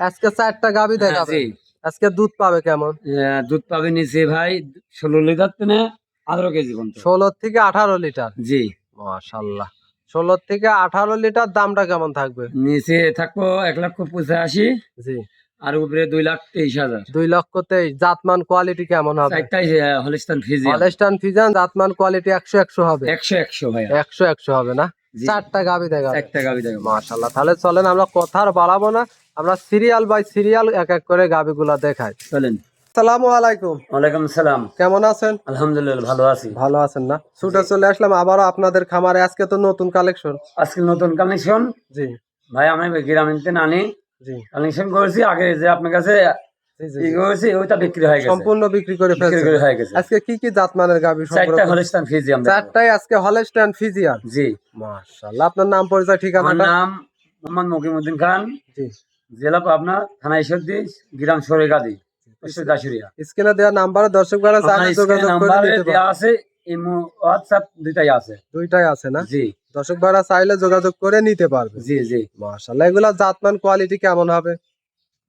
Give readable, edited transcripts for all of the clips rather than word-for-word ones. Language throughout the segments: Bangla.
আজকে 4টা গাভী দেখাবে। আজকে দুধ পাবে কেমন? দুধ পাবে নিচে ভাই 16 লিটার থেকে 18 কেজি পর্যন্ত। 16 থেকে 18 লিটার। জি মাশাআল্লাহ। 16 থেকে 18 লিটার। দামটা কেমন থাকবে? নিচে থাকবো 1,85,000। জি। আর উপরে 2,23,000। 2,23,000। জাতমান কোয়ালিটি কেমন হবে? চারটাই হলিস্টান ফ্রিজিয়ান। হলস্টাইন ফ্রিজিয়ান জাতমান কোয়ালিটি 100 হবে। 100 ভাই। 100 হবে না? জি। 4টা গাভী দেখাবে। 4টা গাভী দেখাবে। মাশাআল্লাহ। তাহলে চলেন আমরা কথা আর বাড়াবো না, আমরা সিরিয়াল বাই সিরিয়াল এক এক করে গাভীগুলা দেখাই। চলেন। আসসালামু আলাইকুম। ওয়ালাইকুম সালাম। কেমন আছেন? আলহামদুলিল্লাহ ভালো আছি। ভালো আছেন না? ছুটে চলে আসলাম আবারও আপনাদের খামারে। আজকে তো নতুন কালেকশন। আজকে নতুন কালেকশন। জি ভাই আমি গ্রামীণ থেকে আনি জি কালেকশন করেছি। আগে যে আপনার কাছে জি করেছি ওইটা বিক্রি হয়ে গেছে, সম্পূর্ণ বিক্রি করে ফেলছেন। হয়ে গেছে। আজকে কি কি জাতমানের গাভী সংগ্রহ 4টা করেছেন? হলিস্টান ফ্রিজিয়ান। 4টাই আজকে হলস্টাইন ফ্রিজিয়ান। জি। মাশাআল্লাহ। আপনার নাম পরিচয় আমার ঠিকানাটা? নাম মোহাম্মদ মকিমউদ্দিন খান, জি। জেলা পাবনা, থানা ঈশ্বরদী, গ্রাম সরেগাদি, দাসুরিয়া। স্ক্রিনে দেওয়া নাম্বারে দর্শক ভাইরা চাইলে যোগাযোগ করে নিতে দেয়া পারবে। আছে, ইমো হোয়াটসঅ্যাপ দুইটাই আছে। দুইটাই আছে না? জি দর্শক ভাইরা চাইলে যোগাযোগ করে নিতে পারবে। জি জি মাশাআল্লাহ। এগুলা জাতমান কোয়ালিটি কেমন হবে?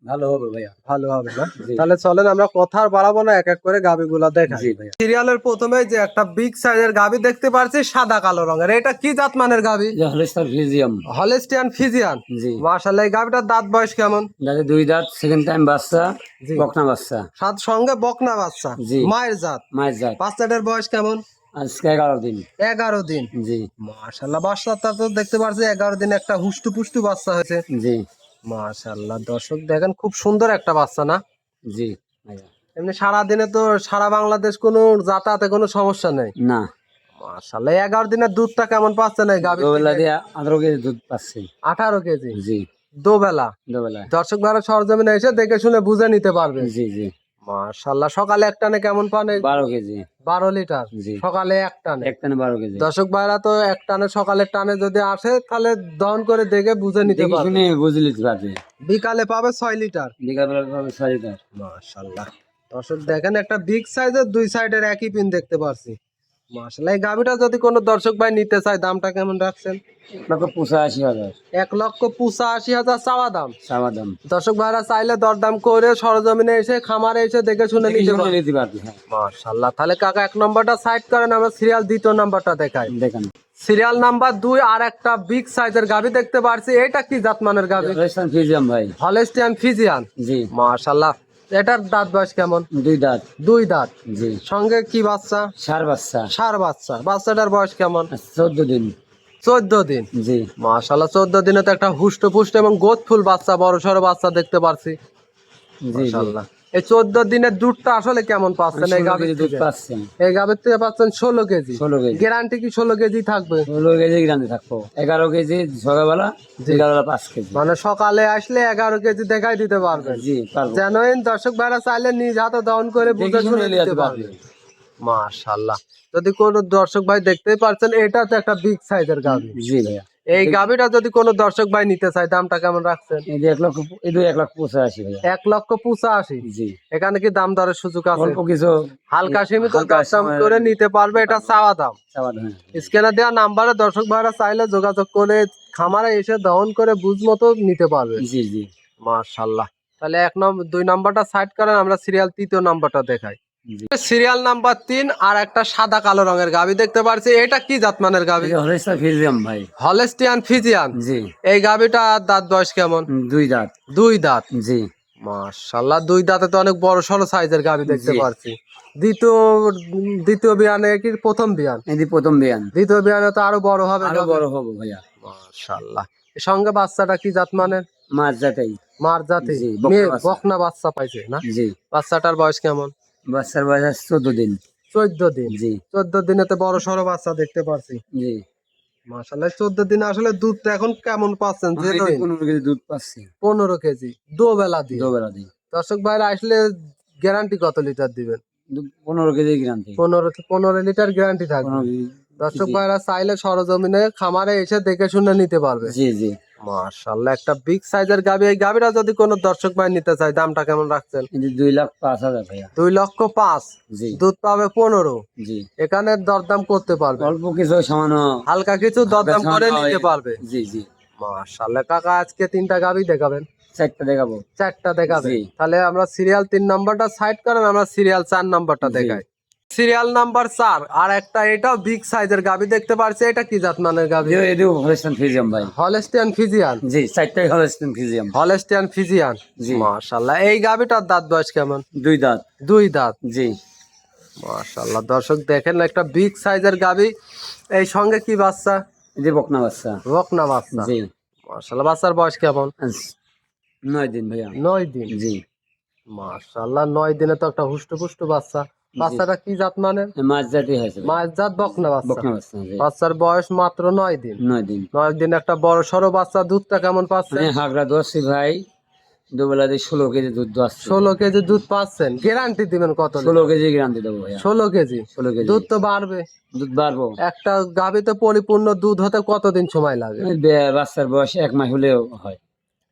ভালো হবে ভাইয়া। ভালো হবে না? জি। তাহলে চলেন আমরা কথা আর বাড়াবো না, এক এক করে গাভীগুলা দেখাই। জি ভাইয়া। সিরিয়ালের প্রথমে যে একটা বিগ সাইজের গাভী দেখতে পাচ্ছি সাদা কালো রঙের, এটা কি জাতমানের গাভী? যে হলিস্টান ফ্রিজিয়াম। Holstein Friesian. জি। মাশাআল্লাহ। এই গাভীটার দাঁত বয়স কেমন? দাদা 2 দাঁত, সেকেন্ড টাইম বাচ্চা, জি। বকনা বাচ্চা। সাত সঙ্গে বকনা বাচ্চা। জি। মায়ের জাত। মায়ের জাত। বাচ্চাটার বয়স কেমন? আজকে 11 দিন। 11 দিন। জি মাশাআল্লাহ। বাচ্চাটা তো দেখতে পাচ্ছি 11 দিন একটা হুষ্টু পুষ্টু বাচ্চা হয়েছে। জি মাশাআল্লাহ। দর্শক দেখেন খুব সুন্দর একটা বাচ্চা না? জি ভাইয়া। এমনি সারা দিনে তো সারা বাংলাদেশ কোনো যাতায়াতে কোনো সমস্যা নেই। না। মাশাআল্লাহ। 11 দিনের দুধটা কেমন পাচ্ছেন এই গাভী? দুবেলা দিয়ে 18 কেজি দুধ পাচ্ছি। 18 কেজি জি দুবেলা। দুবেলা। দর্শক ভাইরা সরজমিনে এসে দেখে শুনে বুঝে নিতে পারবে। জি জি মাশাআল্লাহ। সকালে এক টানে কেমন পান? 12 কেজি। 12 লিটার। জি। সকালে এক টানে। এক টানে 12 কেজি। দর্শক ভাইরা তো এক টানে সকালের টানে যদি আসে তাহলে দহন করে দেখে বুঝে নিতে দেখি পারবে। শুনে বুঝলি পারবে। বিকালে পাবে 6 লিটার। বিকালবেলা পাবে 6 লিটার। মাশাআল্লাহ। দর্শক দেখেন একটা বিগ সাইজের দুই সাইডের একই পিন দেখতে পারছি। মাশাআল্লাহ। এই গাভীটা যদি কোনো দর্শক ভাই নিতে চায় দামটা কেমন রাখছেন? 1,85,000 1,85,000 চাওয়া দাম। চাওয়া দাম। দর্শক ভাইরা চাইলে দরদাম করে সরজমিনে এসে খামারে এসে দেখে শুনে দেখি নিতে শুনে পারবে। নিতে পারবে। হ্যাঁ মাশাআল্লাহ। তাহলে কাকা 1 নম্বরটা সাইড করেন, আমরা সিরিয়াল 2 নাম্বারটা দেখাই। দেখেন। সিরিয়াল নাম্বার 2 আর একটা বিগ সাইজের গাভী দেখতে পারছি। এটা কি জাতমানের গাভী? হলিস্টান ফ্রিজিয়াম ভাই। Holstein Friesian. জি। মাশাআল্লাহ। এটার দাঁত বয়স কেমন? 2 দাঁত। 2 দাঁত। জি। সঙ্গে কি বাচ্চা? ষাঁড় বাচ্চা। ষাঁড় বাচ্চা। বাচ্চাটার বয়স কেমন? 14 দিন। 14 দিন। জি মাশাআল্লাহ। 14 দিনে তো একটা হুষ্টপুষ্ট এবং গোদফুল বাচ্চা, বড় সড়ো বাচ্চা দেখতে পারছি। জি জি। মাশাআল্লাহ। এই 14 দিনের দুধটা আসলে কেমন পাচ্ছেন এই 16 গাভীর কেজি দুধ থেকে? পাচ্ছেন। এই গাভীর থেকে পাচ্ছেন 16 কেজি। 16 কেজি। গ্যারান্টি কি 16 কেজি থাকবে? 16 কেজি গ্রামে থাকবো। 11 কেজি সকালবেলা, বিকালবেলা 5 কেজি। মানে সকালে আসলে 11 কেজি দেখাই দিতে পারবেন। জি পারবো। জেনুইন দর্শক ভাইরা চাইলে নিজ হাতে দহন করে বুঝে দেখি শুনে শুনে নিতে নিতে পারবে। পারবে। মাশাআল্লাহ। যদি কোনো দর্শক ভাই দেখতেই পারছেন এটা তো একটা বিগ সাইজের গাভী। জি ভাইয়া। এই গাভীটা যদি কোনো দর্শক ভাই নিতে চায় দামটা কেমন রাখছেন? এই যে 1,85,000 ভাইয়া। 1,85,000। জি। এখানে কি দাম দরের সুযোগ আছে? অল্প কিছু হালকা সীমিত হালকা দাম করে নিতে পারবে, এটা চাওয়া দাম। চাওয়া দাম। স্ক্যানে দেওয়া নাম্বারে দর্শক ভাইরা চাইলে যোগাযোগ করে খামারে এসে দহন করে বুঝ মতো নিতে পারবে। জি জি মাশাআল্লাহ। তাহলে 2 নাম্বারটা সাইড করেন, আমরা সিরিয়াল 3 নাম্বারটা দেখাই। জি। সিরিয়াল নাম্বার 3 আর একটা সাদা কালো রঙের গাভী দেখতে পারছি। এটা কি জাতমানের গাভী? এই হলিস্টান ফ্রিজিয়াম ভাই। Holstein Friesian. জি। এই গাভীটা দাঁত বয়স কেমন? 2 দাঁত। 2 দাঁত। জি। মাশাআল্লাহ। 2 দাঁতে তো অনেক বড় সড়ো সাইজের গাভী দেখতে জি। পারছি। দ্বিতীয় দ্বিতীয় বিয়ানে কি প্রথম বিয়ান? এই যে প্রথম বিয়ান। দ্বিতীয় বিয়ানে তো আরো বড় হবে। আরো বড় হবে ভাইয়া। মাশাআল্লাহ। এর সঙ্গে বাচ্চাটা কি জাতমানের? মাছ জাতাই। মার জাতি। জি, মেয়ে বকনা বাচ্চা। বকনা বাচ্চা পাইছে না? জি। বাচ্চাটার বয়স কেমন? বাচ্চার বয়স আছে 14 দিন। 14 দিন। জি 14 দিনে তো বড় সড়ো বাচ্চা দেখতে পারছি। জি। মাশাআল্লাহ। 14 দিনে আসলে দুধটা এখন কেমন পাচ্ছেন? এই যে জেনুইন 15 কেজি দুধ পাচ্ছি। 15 কেজি দুবেলা দিয়ে। দুবেলা দিই। দর্শক ভাইরা আসলে গ্যারান্টি কত লিটার দিবেন? 15 কেজি গ্রান্তি। 15 লিটার গ্যারান্টি থাকবে। 15 কেজি। দর্শক ভাইরা চাইলে সরজমিনে খামারে এসে দেখে শুনে নিতে পারবে। জি জি। মাশাআল্লাহ। একটা বিগ সাইজের গাভী। এই গাভীটা যদি কোনো দর্শক ভাই নিতে চায় দামটা কেমন রাখছেন? এই যে 2,05,000 ভাইয়া। 2,05,000। জি দুধ পাবে 15। জি। এখানে দরদাম করতে পারবে, অল্প কিছু সামান্য হালকা কিছু দরদাম করে নিতে পারবে। জি জি। মাশাআল্লাহ। কাকা আজকে 3টা গাভী দেখাবেন। চারটা দেখাবো। চারটা দেখাবে। জি। তাহলে আমরা সিরিয়াল 3 নাম্বারটা সাইড করেন, আমরা সিরিয়াল 4 নাম্বারটা জি। দেখাই। সিরিয়াল নাম্বার 4 আর একটা এটাও বিগ সাইজের গাবি দেখতে পারছি। এটা কি জাত মানের গাবি? এদিকে হলস্টাইন ফ্রিজিয়াম ভাই। Holstein Friesian. জি, চারটাই হলস্টাইন ফ্রিজিয়াম। Holstein Friesian. জি। মাশাআল্লাহ। এই গাবিটার দাঁত বয়স কেমন? 2 দাঁত। 2 দাঁত। জি। মাশাআল্লাহ। দর্শক দেখেন একটা বিগ সাইজের গাবি, এই সঙ্গে কি বাচ্চা? এই বকনা বাচ্চা। বকনা বাচ্চা। জি। মাশাআল্লাহ। বাচ্চার বয়স কেমন? 9 দিন ভাইয়া। 9 দিন। জি। মাশাআল্লাহ 9 দিনে তো একটা হুষ্টপুষ্ট বাচ্চা। বাচ্চাটা কি জাত মানের? মাছ জাতি হয়েছে ভাই। মাছ জাত বকনা বাচ্চা। বকনা বাচ্চা। জি। বাচ্চার বয়স মাত্র 9 দিন। 9 দিন। 9 দিন একটা বড় সড়ো বাচ্চা। দুধটা কেমন পাচ্ছে? হাগরা দোষী ভাই, দুবেলা দিয়ে 16 কেজি দুধ দোয়াচ্ছি। 16 কেজি দুধ পাচ্ছেন। গ্যারান্টি দিবেন কত? 16 কেজি গ্যারান্টি দেবো ভাইয়া। 16 কেজি। 16 কেজি দুধ তো বাড়বে। দুধ বাড়বো। একটা গাভীতে পরিপূর্ণ দুধ হতে কতদিন সময় লাগে? বাচ্চার বয়স 1 মাস হলেও হয়।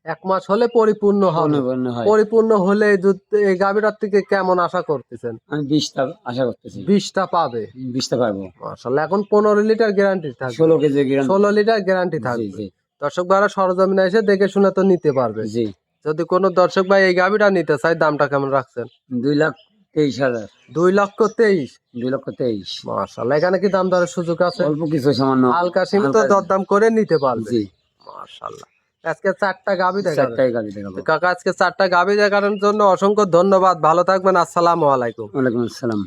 1 মাস হলে পরিপূর্ণ হবে। পরিপূর্ণ হয়। পরিপূর্ণ হলে এই দুধ, এই গাভীটার থেকে কেমন আশা করতেছেন? আমি 20টা আশা করতেছি। 20টা পাবে। 20টা পারবো। মাশাআল্লাহ। এখন 15 লিটার গ্যারান্টি থাকবে। 16 কেজি গ্যারান্টি। 16 লিটার গ্যারান্টি জি থাকবে। জি দর্শক ভাইরা সরজমিনে এসে দেখে শুনে তো নিতে পারবে। জি। যদি কোনো দর্শক ভাই এই গাভীটা নিতে চায়, দামটা কেমন রাখছেন? 2,23,000। 2,23,000। 2,23,000। মাশাআল্লাহ। এখানে কি দাম দরের সুযোগ আছে? অল্প কিছু সামান্য। হালকা সীমিত দরদাম করে নিতে পারবে। জি। মাশাআল্লাহ। আজকে 4টা গাভী দেখাবেন। চারটাই গাড়ি দেখাবো। কাকা আজকে 4টা গাভী দেখানোর জন্য অসংখ্য ধন্যবাদ। ভালো থাকবেন। আসসালামু আলাইকুম। ওয়ালাইকুম আসসালাম।